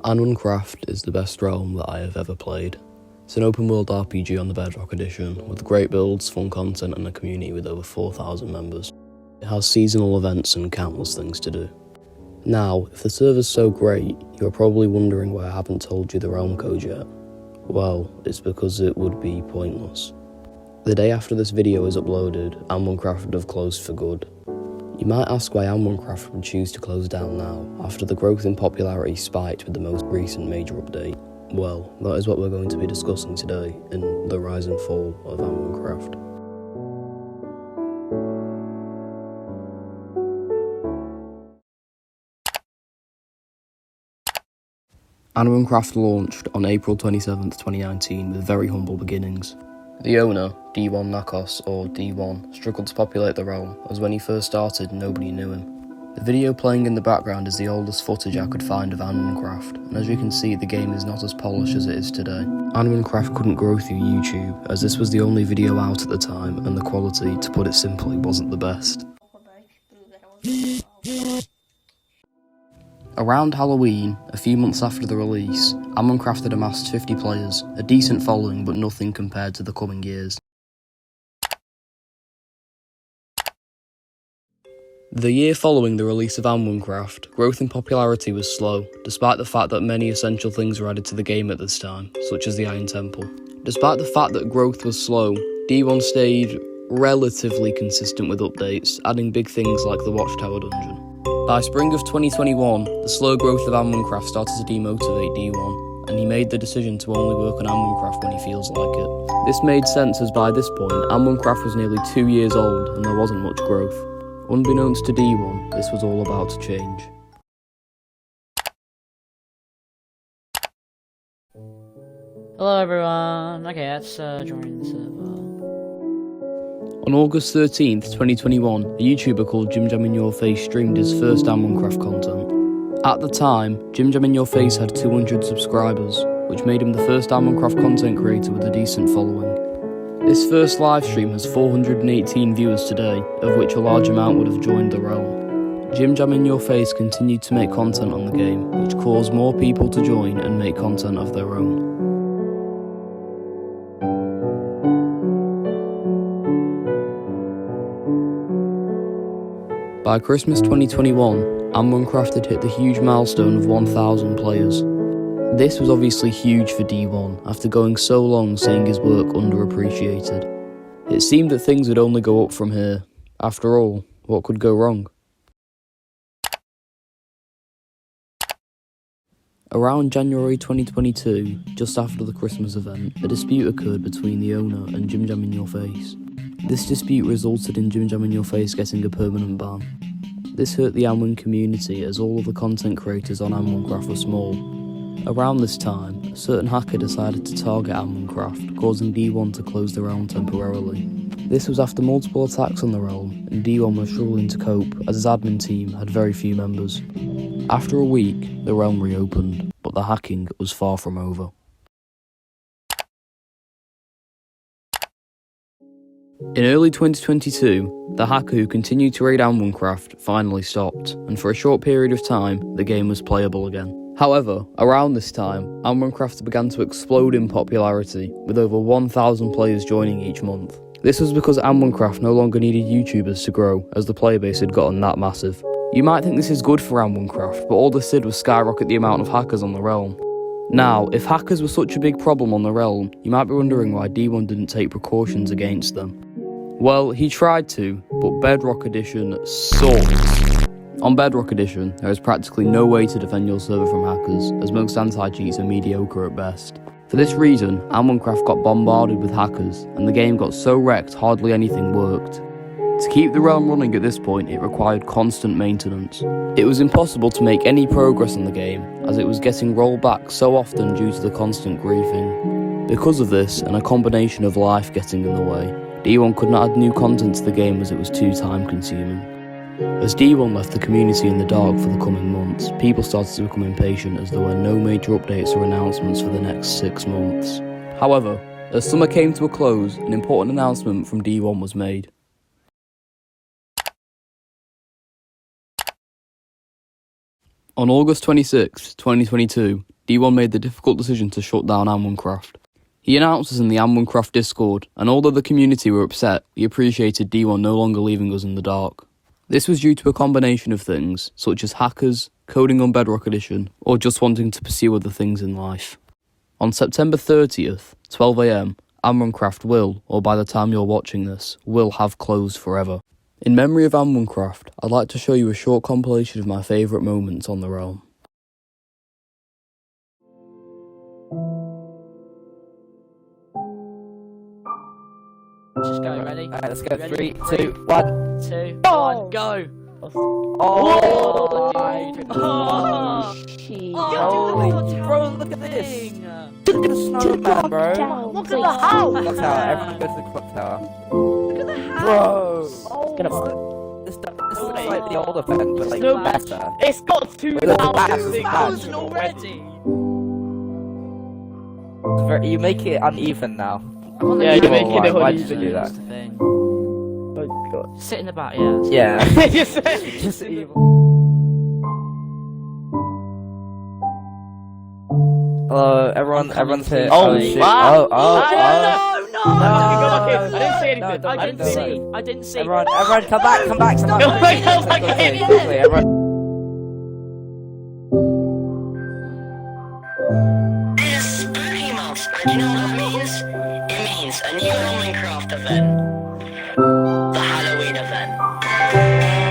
Anwencraft is the best realm that I have ever played. It's an open world RPG on the Bedrock edition, with great builds, fun content and a community with over 4,000 members. It has seasonal events and countless things to do. Now, if the server's so great, you're probably wondering why I haven't told you the realm code yet. Well, it's because it would be pointless. The day after this video is uploaded, Anwencraft would have closed for good. You might ask why Anwencraft would choose to close down now, after the growth in popularity spiked with the most recent major update. Well, that is what we're going to be discussing today in The Rise and Fall of Anwencraft. Anwencraft launched on April 27th, 2019 with very humble beginnings. The owner, D1 Nakos, or D1, struggled to populate the realm, as when he first started nobody knew him. The video playing in the background is the oldest footage I could find of Anwencraft, and as you can see the game is not as polished as it is today. Anwencraft couldn't grow through YouTube, as this was the only video out at the time, and the quality, to put it simply, wasn't the best. Around Halloween, a few months after the release, Anwencraft had amassed 50 players, a decent following but nothing compared to the coming years. The year following the release of Anwencraft, growth in popularity was slow, despite the fact that many essential things were added to the game at this time, such as the Iron Temple. Despite the fact that growth was slow, D1 stayed relatively consistent with updates, adding big things like the Watchtower dungeon. By spring of 2021, the slow growth of Anwencraft started to demotivate D1, and he made the decision to only work on Anwencraft when he feels like it. This made sense as by this point, Anwencraft was nearly 2 years old and there wasn't much growth. Unbeknownst to D1, this was all about to change. Hello everyone, okay, let's join the server. On August 13th, 2021, a YouTuber called Jim Jam In Your Face streamed his first Anwencraft content. At the time, Jim Jam In Your Face had 200 subscribers, which made him the first Anwencraft content creator with a decent following. This first livestream has 418 viewers today, of which a large amount would have joined the realm. Jim Jam In Your Face continued to make content on the game, which caused more people to join and make content of their own. By Christmas 2021, Anwencraft had hit the huge milestone of 1,000 players. This was obviously huge for D1, after going so long seeing his work underappreciated. It seemed that things would only go up from here. After all, what could go wrong? Around January 2022, just after the Christmas event, a dispute occurred between the owner and Jim Jam In Your Face. This dispute resulted in Jim Jam In Your Face getting a permanent ban. This hurt the Anwen community as all of the content creators on Anwencraft were small. Around this time, a certain hacker decided to target Anwencraft, causing D1 to close the realm temporarily. This was after multiple attacks on the realm, and D1 was struggling to cope as his admin team had very few members. After a week, the realm reopened, but the hacking was far from over. In early 2022, the hacker who continued to raid Anwencraft finally stopped, and for a short period of time, the game was playable again. However, around this time, Anwencraft began to explode in popularity, with over 1,000 players joining each month. This was because Anwencraft no longer needed YouTubers to grow, as the player base had gotten that massive. You might think this is good for Anwencraft, but all this did was skyrocket the amount of hackers on the realm. Now, if hackers were such a big problem on the realm, you might be wondering why D1 didn't take precautions against them. Well, he tried to, but Bedrock Edition sucks. On Bedrock Edition, there is practically no way to defend your server from hackers, as most anti-cheats are mediocre at best. For this reason, Anwencraft got bombarded with hackers, and the game got so wrecked hardly anything worked. To keep the realm running at this point, it required constant maintenance. It was impossible to make any progress in the game, as it was getting rolled back so often due to the constant griefing. Because of this, and a combination of life getting in the way, D1 could not add new content to the game as it was too time-consuming. As D1 left the community in the dark for the coming months, people started to become impatient as there were no major updates or announcements for the next 6 months. However, as summer came to a close, an important announcement from D1 was made. On August 26, 2022, D1 made the difficult decision to shut down Anwencraft. He announced us in the Anwencraft Discord, and although the community were upset, we appreciated D1 no longer leaving us in the dark. This was due to a combination of things, such as hackers, coding on Bedrock Edition, or just wanting to pursue other things in life. On September 30th, 12 AM, Anwencraft will, or by the time you're watching this, will have closed forever. In memory of Anwencraft, I'd like to show you a short compilation of my favourite moments on the realm. Just go, ready? Alright, let's go. Ready? 3, 2, 1. 2, Oh! 1, go! Oh! Holy bro, look at this! Look at the snowman, bro! Look at the house! Clock tower, everyone go to the clock tower. Look at the house! Bro! This looks like the old event, but like No, better. It's got 2,000 already! You make it uneven now. Yeah, you're making it Why did uneven. you do that? That's the thing. Oh god. Sit in the back, yeah. Yeah. Just Just evil. Hello, everyone's here. Oh, shit. wow. Oh. No! Go back in. I didn't say anything. No, I didn't see. I didn't see. Everyone, come back. Go back in. Quickly, everyone. It's spooky months, and you know what that means? It means a new Anwencraft event. The Halloween event.